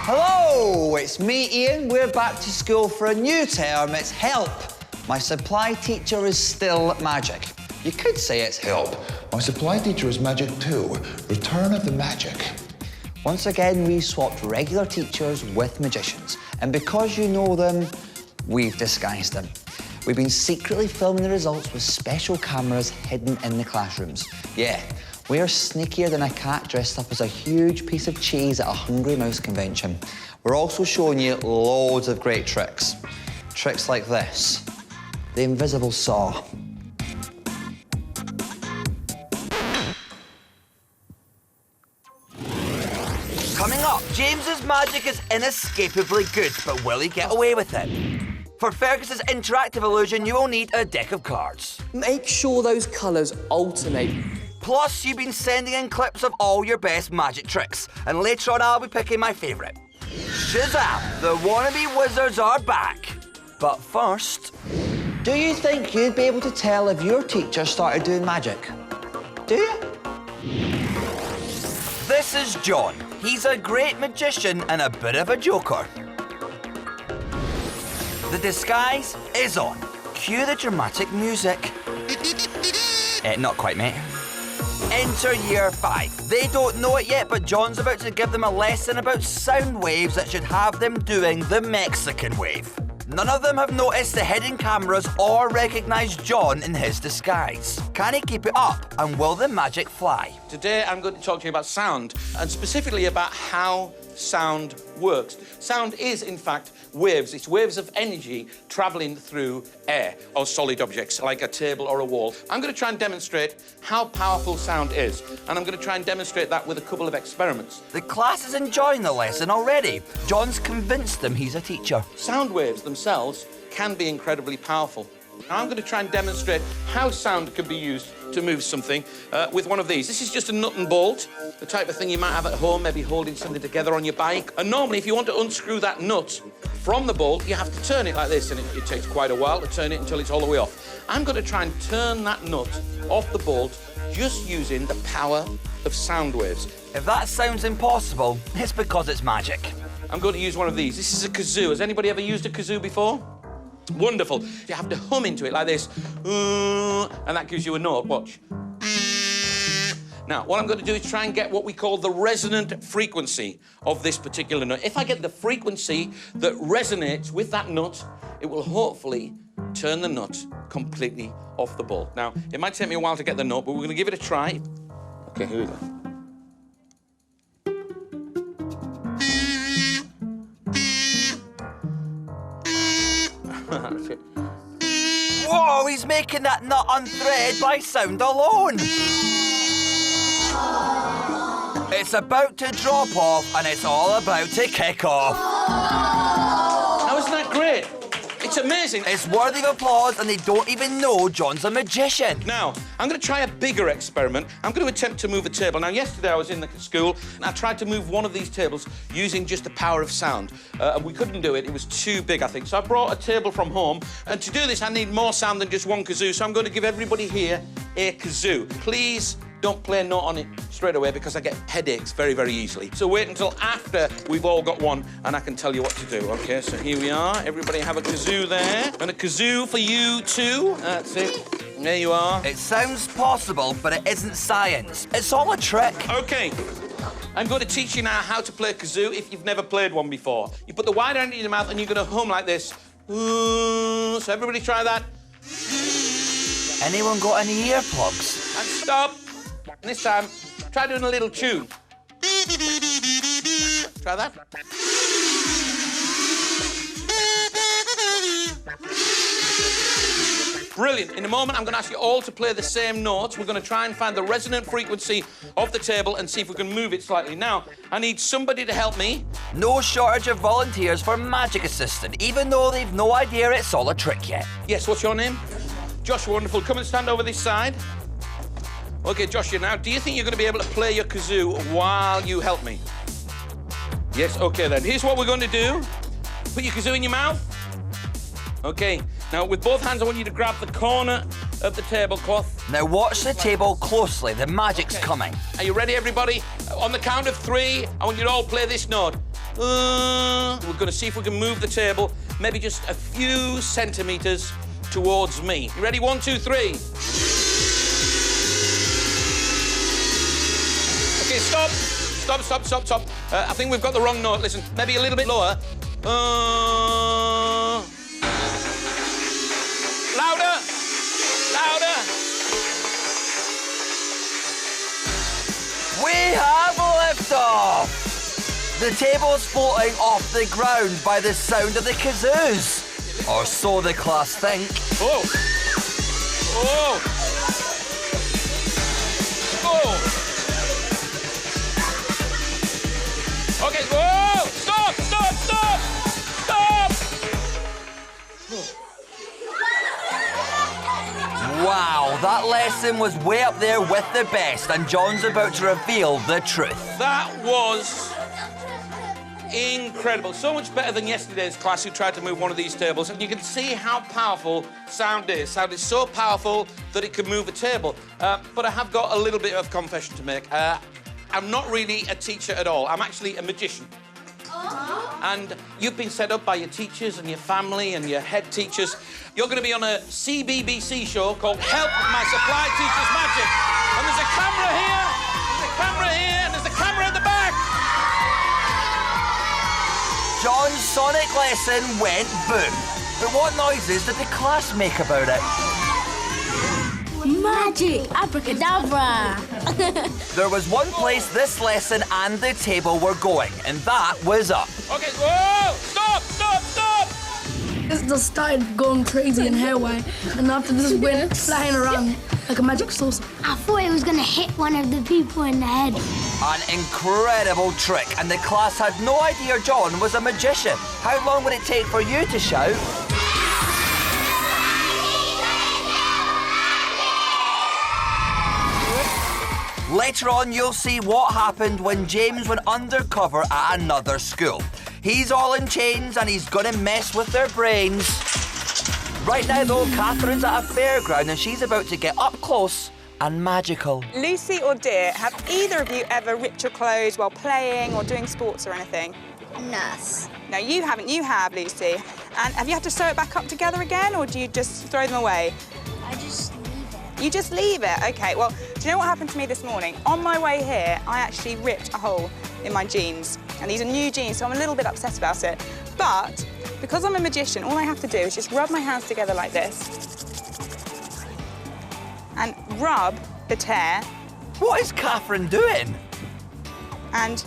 Hello, it's me, Ian. We're back to school for a new term. It's help. My supply teacher is still magic. You could say it's help. My supply teacher is magic too. Return of the magic. Once again, we swapped regular teachers with magicians. And because you know them, we've disguised them. We've been secretly filming the results with special cameras hidden in the classrooms. Yeah, we're sneakier than a cat dressed up as a huge piece of cheese at a Hungry Mouse convention. We're also showing you loads of great tricks. Tricks like this. The invisible saw. Coming up, James's magic is inescapably good, but will he get away with it? For Fergus's interactive illusion, you will need a deck of cards. Make sure those colours alternate. Plus, you've been sending in clips of all your best magic tricks, and later on I'll be picking my favourite. Shazam! The wannabe wizards are back. But first... Do you think you'd be able to tell if your teacher started doing magic? Do you? This is John. He's a great magician and a bit of a joker. The disguise is on. Cue the dramatic music. Not quite, mate. Enter year 5. They don't know it yet, but John's about to give them a lesson about sound waves that should have them doing the Mexican wave. None of them have noticed the hidden cameras or recognised John in his disguise. Can he keep it up, and will the magic fly? Today I'm going to talk to you about sound, and specifically about how sound works. Sound is, in fact, waves. It's waves of energy travelling through air or solid objects, like a table or a wall. I'm going to try and demonstrate how powerful sound is, and I'm going to try and demonstrate that with a couple of experiments. The class is enjoying the lesson already. John's convinced them he's a teacher. Sound waves themselves can be incredibly powerful. Now I'm going to try and demonstrate how sound can be used to move something with one of these. This is just a nut and bolt, the type of thing you might have at home, maybe holding something together on your bike. And normally, if you want to unscrew that nut from the bolt, you have to turn it like this, and it takes quite a while to turn it until it's all the way off. I'm going to try and turn that nut off the bolt just using the power of sound waves. If that sounds impossible, it's because it's magic. I'm going to use one of these. This is a kazoo. Has anybody ever used a kazoo before? Wonderful. You have to hum into it like this, and that gives you a note. Watch. Now, what I'm going to do is try and get what we call the resonant frequency of this particular note. If I get the frequency that resonates with that nut, it will hopefully turn the nut completely off the bolt. Now, it might take me a while to get the note, but we're going to give it a try. OK, here we go. Whoa, he's making that nut unthread by sound alone. It's about to drop off, and it's all about to kick off. Now, isn't that great? It's amazing. It's worthy of applause, and they don't even know John's a magician. Now, I'm going to try a bigger experiment. I'm going to attempt to move a table. Now, yesterday I was in the school, and I tried to move one of these tables using just the power of sound. And we couldn't do it. It was too big, I think. So I brought a table from home. And to do this, I need more sound than just one kazoo. So I'm going to give everybody here a kazoo. Please don't play a note on it straight away, because I get headaches very, very easily. So wait until after we've all got one, and I can tell you what to do. OK, so here we are. Everybody have a kazoo there. And a kazoo for you too. That's it. There you are. It sounds possible, but it isn't science. It's all a trick. OK. I'm going to teach you now how to play a kazoo if you've never played one before. You put the wire end in your mouth, and you're going to hum like this. So everybody try that. Anyone got any earplugs? And stop. And this time, try doing a little tune. Try that. Brilliant. In a moment, I'm going to ask you all to play the same notes. We're going to try and find the resonant frequency of the table and see if we can move it slightly. Now, I need somebody to help me. No shortage of volunteers for Magic Assistant, even though they've no idea it's all a trick yet. Yes, what's your name? Josh, wonderful. Come and stand over this side. OK, Joshua, now, do you think you're going to be able to play your kazoo while you help me? Yes, OK, then. Here's what we're going to do. Put your kazoo in your mouth. OK. Now, with both hands, I want you to grab the corner of the tablecloth. Now, watch the table closely. The magic's coming. Are you ready, everybody? On the count of 3, I want you to all play this note. We're going to see if we can move the table maybe just a few centimetres towards me. You ready? 1, 2, 3. OK, stop. Stop. I think we've got the wrong note. Listen, maybe a little bit lower. Louder. We have liftoff! The table's floating off the ground by the sound of the kazoos. Or so the class think. Oh! OK, whoa! Stop! Wow, that lesson was way up there with the best, and John's about to reveal the truth. That was incredible. So much better than yesterday's class who tried to move one of these tables. And you can see how powerful sound is. Sound is so powerful that it can move a table. But I have got a little bit of confession to make. I'm not really a teacher at all. I'm actually a magician. And you've been set up by your teachers and your family and your head teachers. You're going to be on a CBBC show called Help My Supply Teacher's Magic. And there's a camera here, and there's a camera at the back. John's sonic lesson went boom. But what noises did the class make about it? Magic! Abracadabra! There was one place this lesson and the table were going, and that was up. OK, whoa! Stop! It just started going crazy in hairway, and after this went flying around like a magic saucer. I thought it was gonna hit one of the people in the head. An incredible trick, and the class had no idea John was a magician. How long would it take for you to shout? Later on, you'll see what happened when James went undercover at another school. He's all in chains and he's gonna mess with their brains. Right now, though, Catherine's at a fairground and she's about to get up close and magical. Lucy or Dear, have either of you ever ripped your clothes while playing or doing sports or anything? Nurse. No, you haven't. You have, Lucy. And have you had to sew it back up together again, or do you just throw them away? I just leave it. You just leave it? OK, well, do you know what happened to me this morning? On my way here, I actually ripped a hole in my jeans. And these are new jeans, so I'm a little bit upset about it. But because I'm a magician, all I have to do is just rub my hands together like this and rub the tear. What is Catherine doing? And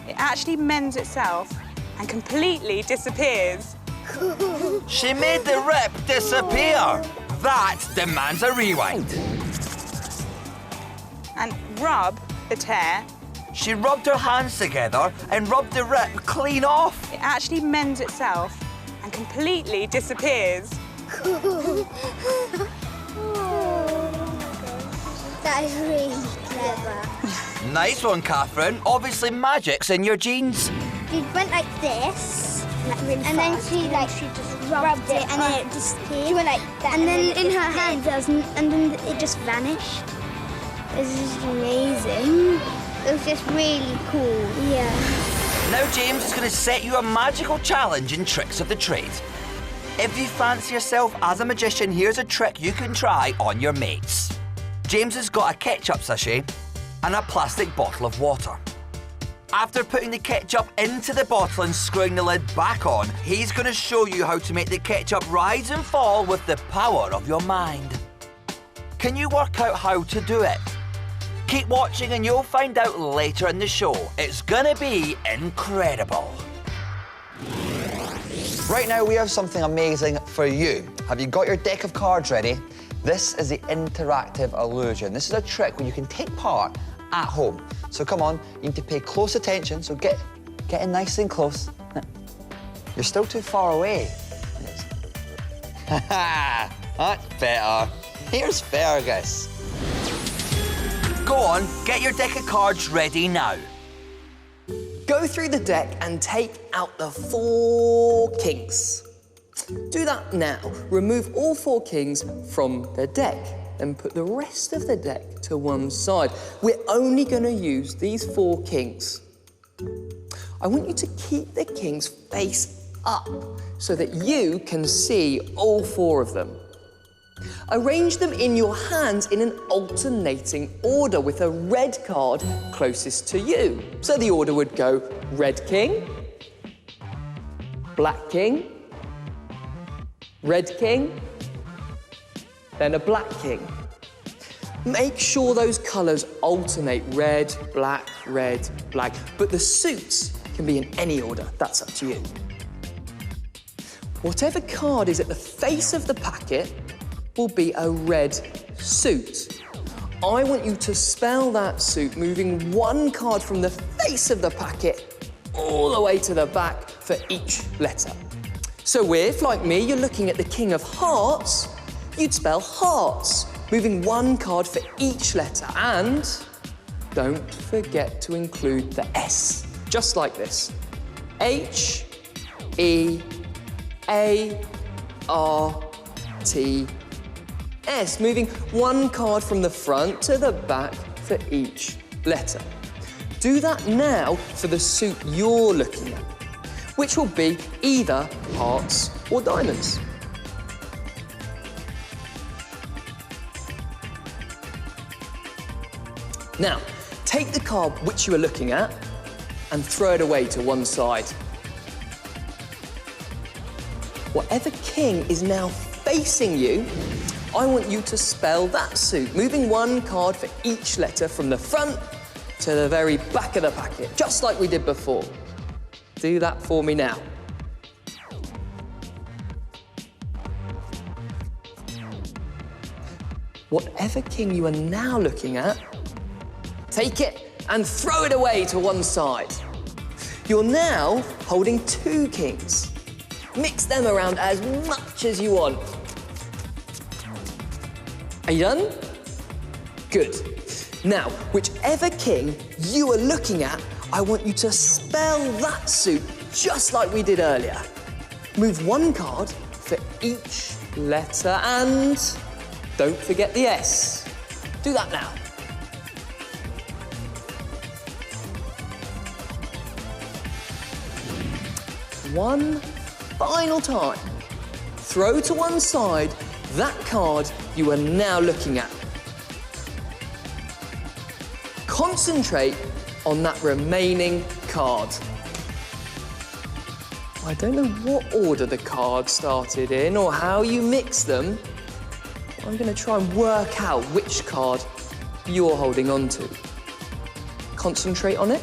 it actually mends itself and completely disappears. She made the rip disappear. That demands a rewind. And rub the tear. She rubbed her hands together and rubbed the rip clean off. It actually mends itself and completely disappears. That is really clever. Nice one, Catherine. Obviously magic's in your jeans. She went like this, really and then she just rubbed it, and then it disappeared. She went like that, and then in her hand, and then it just vanished. It was just amazing. It was just really cool. Yeah. Now James is going to set you a magical challenge in tricks of the trade. If you fancy yourself as a magician, here's a trick you can try on your mates. James has got a ketchup sachet and a plastic bottle of water. After putting the ketchup into the bottle and screwing the lid back on, he's going to show you how to make the ketchup rise and fall with the power of your mind. Can you work out how to do it? Keep watching and you'll find out later in the show. It's gonna be incredible. Right now, we have something amazing for you. Have you got your deck of cards ready? This is the interactive illusion. This is a trick where you can take part at home. So come on, you need to pay close attention, so get in nice and close. You're still too far away. Haha, that's better. Here's Fergus. Go on, get your deck of cards ready now. Go through the deck and take out the 4 kings. Do that now. Remove all 4 kings from the deck and put the rest of the deck to one side. We're only going to use these 4 kings I want you to keep the king's face up so that you can see all 4 of them. Arrange them in your hands in an alternating order with a red card closest to you. So the order would go red king, black king, red king, then a black king. Make sure those colours alternate red, black, but the suits can be in any order. That's up to you. Whatever card is at the face of the packet will be a red suit. I want you to spell that suit moving 1 card from the face of the packet all the way to the back for each letter. So if, like me, you're looking at the King of Hearts, you'd spell hearts, moving 1 card for each letter. And don't forget to include the S, just like this. H-E-A-R-T-S, moving 1 card from the front to the back for each letter. Do that now for the suit you're looking at, which will be either hearts or diamonds. Now, take the card which you are looking at and throw it away to one side. Whatever king is now facing you, I want you to spell that suit, moving 1 card for each letter from the front to the very back of the packet, just like we did before. Do that for me now. Whatever king you are now looking at, take it and throw it away to one side. You're now holding 2 kings. Mix them around as much as you want. Are you done? Good. Now, whichever king you are looking at, I want you to spell that suit just like we did earlier. Move 1 card for each letter and don't forget the S. Do that now. One final time. Throw to one side that card you are now looking at. Concentrate on that remaining card. I don't know what order the cards started in or how you mix them. I'm going to try and work out which card you're holding on to. Concentrate on it.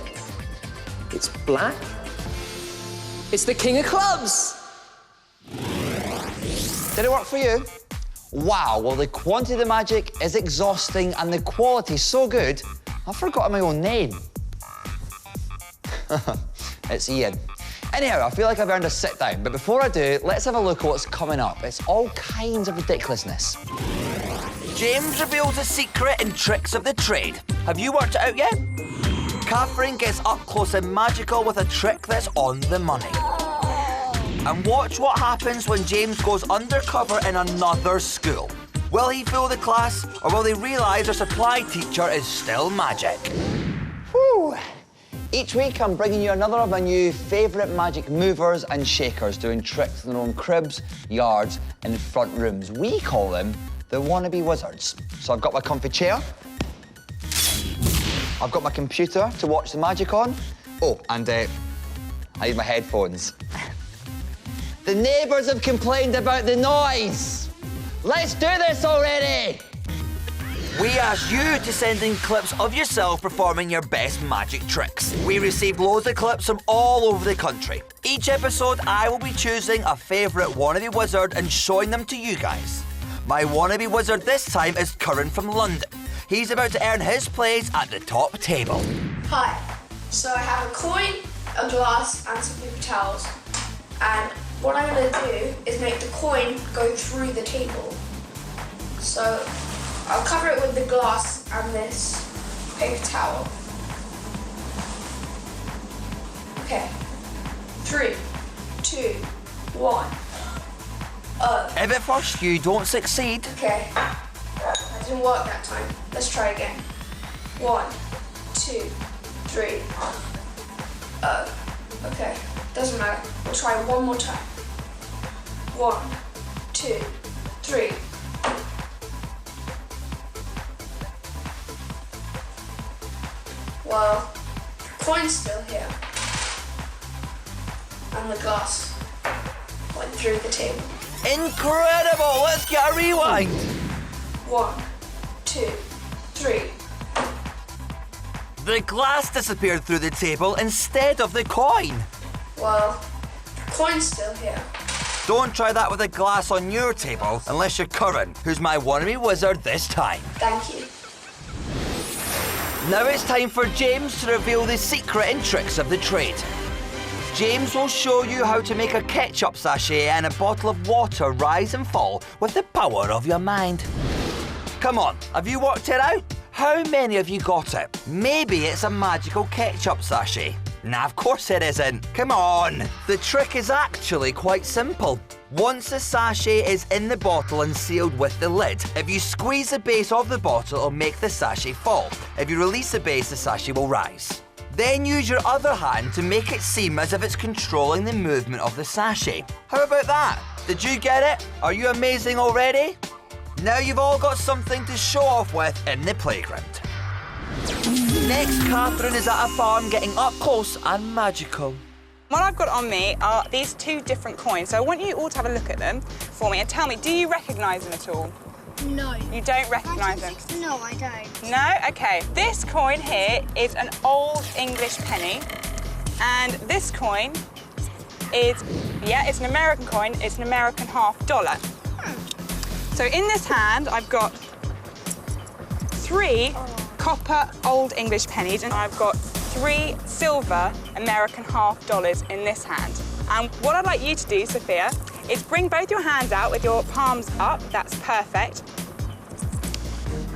It's black. It's the King of Clubs. Did it work for you? Wow, well, the quantity of the magic is exhausting and the quality so good, I've forgotten my own name. It's Ian. Anyhow, I feel like I've earned a sit down, but before I do, let's have a look at what's coming up. It's all kinds of ridiculousness. James reveals the secret and tricks of the trade. Have you worked it out yet? Catherine gets up close and magical with a trick that's on the money. And watch what happens when James goes undercover in another school. Will he fool the class, or will they realise their supply teacher is still magic? Whew. Each week, I'm bringing you another of my new favourite magic movers and shakers doing tricks in their own cribs, yards, and front rooms. We call them the wannabe wizards. So I've got my comfy chair. I've got my computer to watch the magic on. Oh, and I need my headphones. The neighbours have complained about the noise. Let's do this already. We asked you to send in clips of yourself performing your best magic tricks. We received loads of clips from all over the country. Each episode, I will be choosing a favourite wannabe wizard and showing them to you guys. My wannabe wizard this time is Curran from London. He's about to earn his place at the top table. Hi. So I have a coin, a glass, and some paper towels. And what I'm going to do is make the coin go through the table. So I'll cover it with the glass and this paper towel. Okay. 3, 2, 1. If at first you don't succeed... Okay. That didn't work that time. Let's try again. 1, 2, 3. Okay, doesn't matter. We'll try one more time. 1, 2, 3. Well, the coin's still here. And the glass went through the table. Incredible! Let's get a rewind. 1, 2, 3. The glass disappeared through the table instead of the coin. Well, the coin's still here. Don't try that with a glass on your table unless you're Curran, who's my wannabe wizard this time. Thank you. Now it's time for James to reveal the secret and tricks of the trade. James will show you how to make a ketchup sachet and a bottle of water rise and fall with the power of your mind. Come on, have you worked it out? How many of you got it? Maybe it's a magical ketchup sachet. Nah, of course it isn't. Come on. The trick is actually quite simple. Once the sachet is in the bottle and sealed with the lid, if you squeeze the base of the bottle, it'll make the sachet fall. If you release the base, the sachet will rise. Then use your other hand to make it seem as if it's controlling the movement of the sachet. How about that? Did you get it? Are you amazing already? Now you've all got something to show off with in the playground. Next, Catherine is at a farm getting up close and magical. What I've got on me are these 2 different coins. So I want you all to have a look at them for me and tell me, do you recognise them at all? No. You don't recognise them? No, I don't. No? OK. This coin here is an old English penny. And this coin is, it's an American coin. It's an American $half. So in this hand, I've got 3 copper old English pennies, and I've got 3 silver American $half in this hand. And what I'd like you to do, Sophia, is bring both your hands out with your palms up. That's perfect.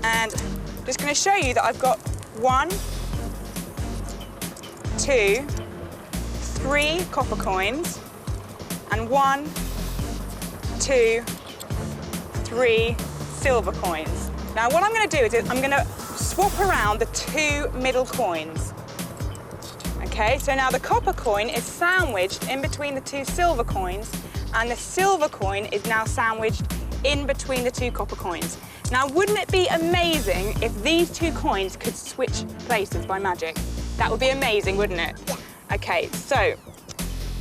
And I'm just going to show you that I've got 1, 2, 3 copper coins, and 1, 2, 3 silver coins. Now what I'm going to do is I'm going to swap around the 2 middle coins. Okay, so now the copper coin is sandwiched in between the 2 silver coins, and the silver coin is now sandwiched in between the 2 copper coins. Now wouldn't it be amazing if these 2 coins could switch places by magic? That would be amazing, wouldn't it? Yeah. Okay, so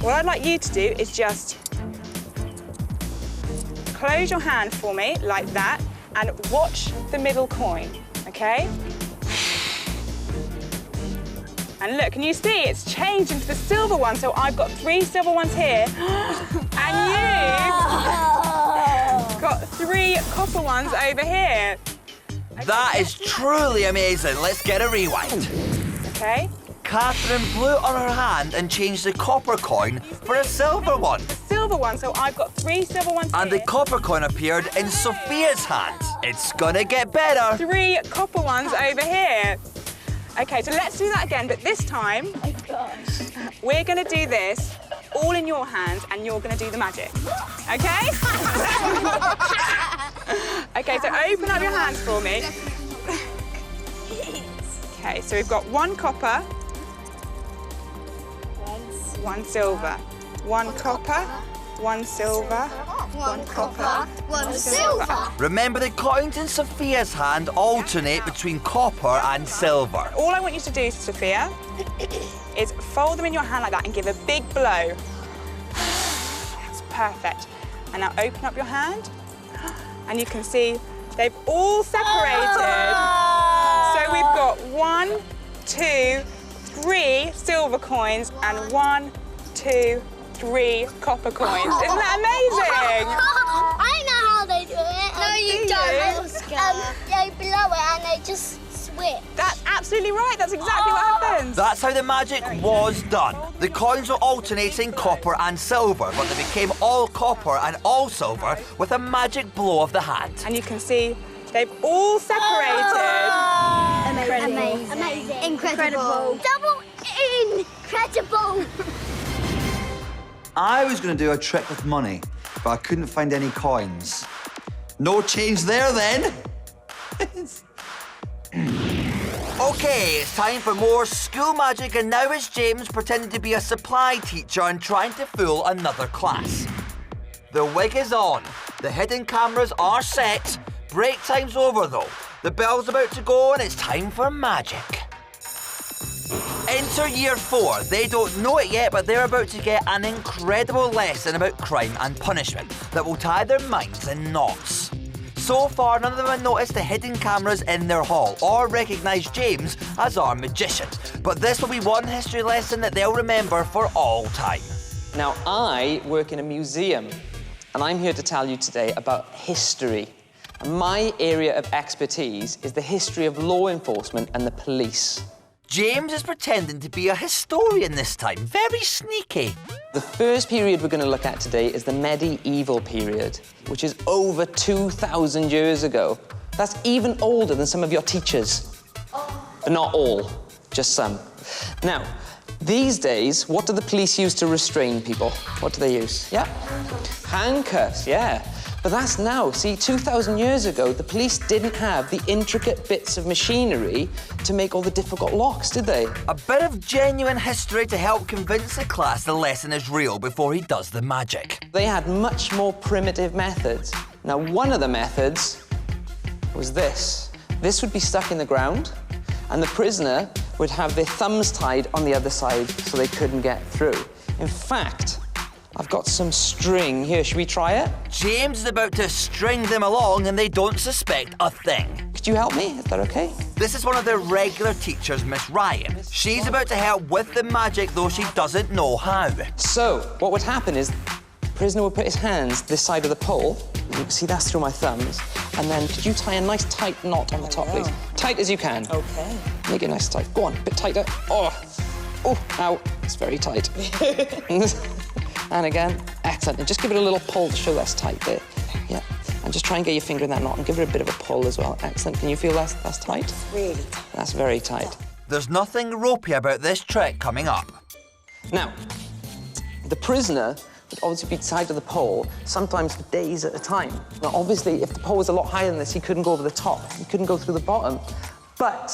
what I'd like you to do is just close your hand for me, like that, and watch the middle coin, okay? And look, can you see it's changed into the silver one? So I've got 3 silver ones here, and you've got 3 copper ones over here. Okay. That is truly amazing. Let's get a rewind. Okay. Catherine blew on her hand and changed the copper coin for a silver one. The silver one, so I've got 3 silver ones and here. The copper coin appeared in Sophia's hand. It's gonna get better. 3 copper ones over here. Okay, so let's do that again, but this time, Oh my gosh. We're gonna do this all in your hands and you're gonna do the magic. Okay? Okay, so open up your hands for me. Okay, so we've got 1 copper, 1 silver, 1 copper, 1 silver, 1 copper, 1 silver. Remember, the coins in Sophia's hand alternate between copper and silver. All I want you to do, Sophia, is fold them in your hand like that and give a big blow. That's perfect. And now open up your hand, and you can see they've all separated. So we've got 1, 2, 3 silver coins and 1, 2, 3 copper coins. Isn't that amazing? I know how they do it. No, you don't. They blow it and they just switch. That's absolutely right. That's exactly what happens. That's how the magic was done. The coins were alternating copper and silver, but they became all copper and all silver with a magic blow of the hand. And you can see they've all separated. Amazing. Incredible. Double incredible. I was going to do a trick with money, but I couldn't find any coins. No change there, then. Okay, it's time for more school magic, and now it's James pretending to be a supply teacher and trying to fool another class. The wig is on, the hidden cameras are set, break time's over though. The bell's about to go and it's time for magic. Enter year 4. They don't know it yet, but they're about to get an incredible lesson about crime and punishment that will tie their minds in knots. So far, none of them have noticed the hidden cameras in their hall or recognised James as our magician. But this will be one history lesson that they'll remember for all time. Now, I work in a museum, and I'm here to tell you today about history. And my area of expertise is the history of law enforcement and the police. James is pretending to be a historian this time. Very sneaky. The first period we're going to look at today is the medieval period, which is over 2,000 years ago. That's even older than some of your teachers. But not all, just some. Now, these days, what do the police use to restrain people? What do they use? Yeah? Handcuffs, yeah. But that's now. See, 2,000 years ago, the police didn't have the intricate bits of machinery to make all the difficult locks, did they? A bit of genuine history to help convince the class the lesson is real before he does the magic. They had much more primitive methods. Now, one of the methods was this. This would be stuck in the ground, and the prisoner would have their thumbs tied on the other side so they couldn't get through. In fact, I've got some string here. Should we try it? James is about to string them along and they don't suspect a thing. Could you help me? Is that okay? This is one of their regular teachers, Miss Ryan. She's about to help with the magic, though she doesn't know how. So, what would happen is the prisoner would put his hands this side of the pole. You can see that's through my thumbs. And then could you tie a nice tight knot on the top, please? Tight as you can. Okay. Make it nice and tight. Go on, a bit tighter. Oh, ow. It's very tight. And again, excellent. And just give it a little pull to show that's tight there. Yeah. And just try and get your finger in that knot and give it a bit of a pull as well. Excellent. Can you feel that's tight? It's really tight. That's very tight. There's nothing ropey about this trick coming up. Now, the prisoner would obviously be tied to the pole, sometimes for days at a time. Now, obviously, if the pole was a lot higher than this, he couldn't go over the top. He couldn't go through the bottom. But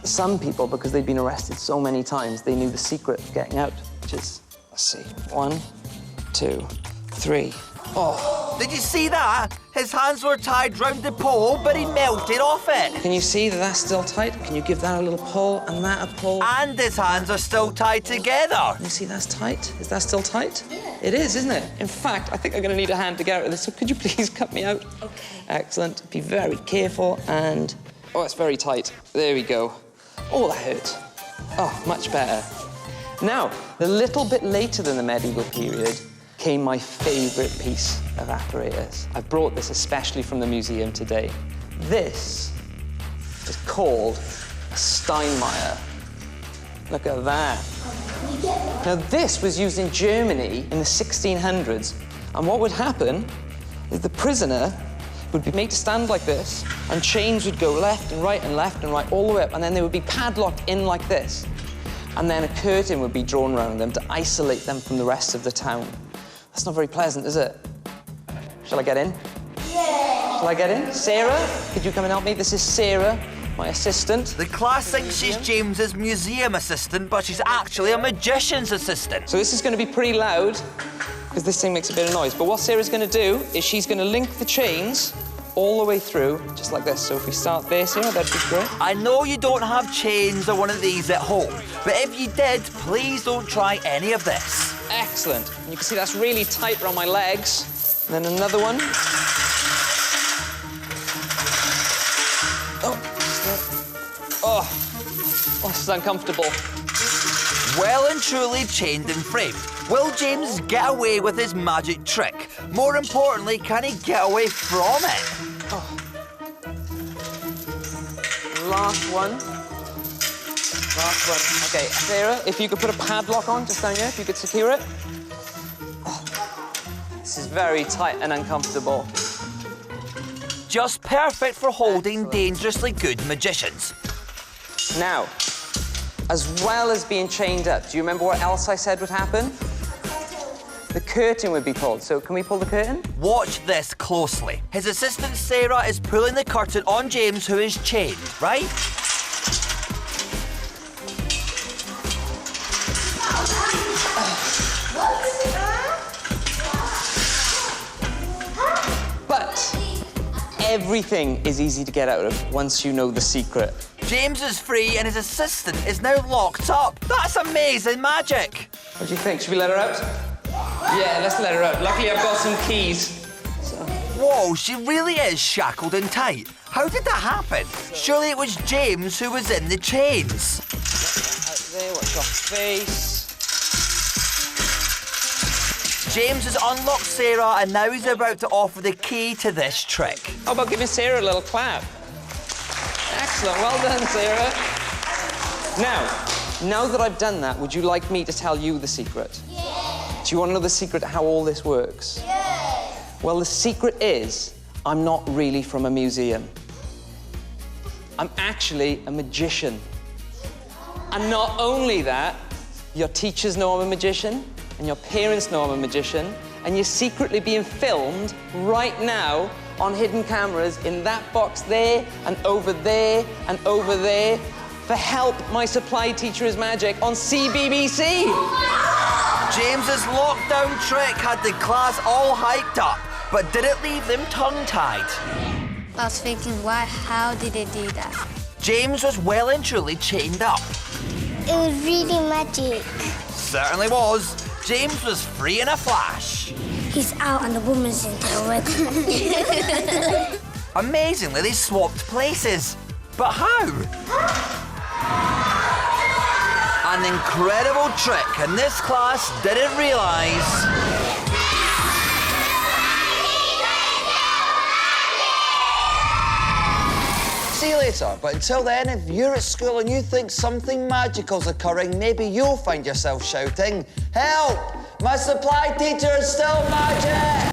some people, because they'd been arrested so many times, they knew the secret of getting out, which is, let's see, 1, 2, 3. Oh. Did you see that? His hands were tied round the pole, but he melted off it. Can you see that that's still tight? Can you give that a little pull and that a pull? And his hands are still tied together. Can you see that's tight? Is that still tight? Yeah. It is, isn't it? In fact, I think I'm going to need a hand to get out of this, so could you please cut me out? Okay. Excellent. Be very careful and... Oh, it's very tight. There we go. Oh, that hurt. Oh, much better. Now, a little bit later than the medieval period came my favourite piece of apparatus. I've brought this especially from the museum today. This is called a Steinmeier. Look at that. Now, this was used in Germany in the 1600s. And what would happen is the prisoner would be made to stand like this, and chains would go left and right, all the way up, and then they would be padlocked in like this. And then a curtain would be drawn around them to isolate them from the rest of the town. That's not very pleasant, is it? Shall I get in? Yeah. Shall I get in? Sarah, could you come and help me? This is Sarah, my assistant. The class thinks she's James's museum assistant, but she's actually a magician's assistant. So this is going to be pretty loud, because this thing makes a bit of noise. But what Sarah's going to do is she's going to link the chains all the way through, just like this. So if we start there, Sarah, that'd be great. I know you don't have chains or one of these at home, but if you did, please don't try any of this. Excellent. And you can see that's really tight around my legs. And then another one. Oh, this is uncomfortable. Well and truly chained and framed. Will James get away with his magic trick? More importantly, can he get away from it? Oh. Last one. Last one. OK, Sarah, if you could put a padlock on just down here, if you could secure it. Oh. This is very tight and uncomfortable. Just perfect for holding dangerously good magicians. Now, as well as being chained up, do you remember what else I said would happen? The curtain would be pulled. So can we pull the curtain? Watch this closely. His assistant Sarah is pulling the curtain on James, who is chained, right? everything is easy to get out of once you know the secret. James is free and his assistant is now locked up. That's amazing magic. What do you think? Should we let her out? Yeah, let's let her out. Luckily, I've got some keys. Whoa, she really is shackled and tight. How did that happen? Surely it was James who was in the chains. Out there, watch your face. James has unlocked Sarah and now he's about to offer the key to this trick. How about giving Sarah a little clap? Excellent, well done, Sarah. Now that I've done that, would you like me to tell you the secret? Yeah. Do you want to know the secret how all this works? Yeah. Well, the secret is I'm not really from a museum. I'm actually a magician. And not only that, your teachers know I'm a magician, and your parents know I'm a magician, and you're secretly being filmed right now on hidden cameras in that box there, and over there, and over there, for Help, My Supply Teacher is Magic on CBBC. James's lockdown trick had the class all hyped up, but did it leave them tongue-tied? I was thinking, how did they do that? James was well and truly chained up. It was really magic. Certainly was. James was free in a flash. He's out and the woman's in there already. Amazingly, they swapped places. But how? An incredible trick, and this class didn't realise. See you later, but until then, if you're at school and you think something magical's occurring, maybe you'll find yourself shouting, "Help! My supply teacher is still magic!"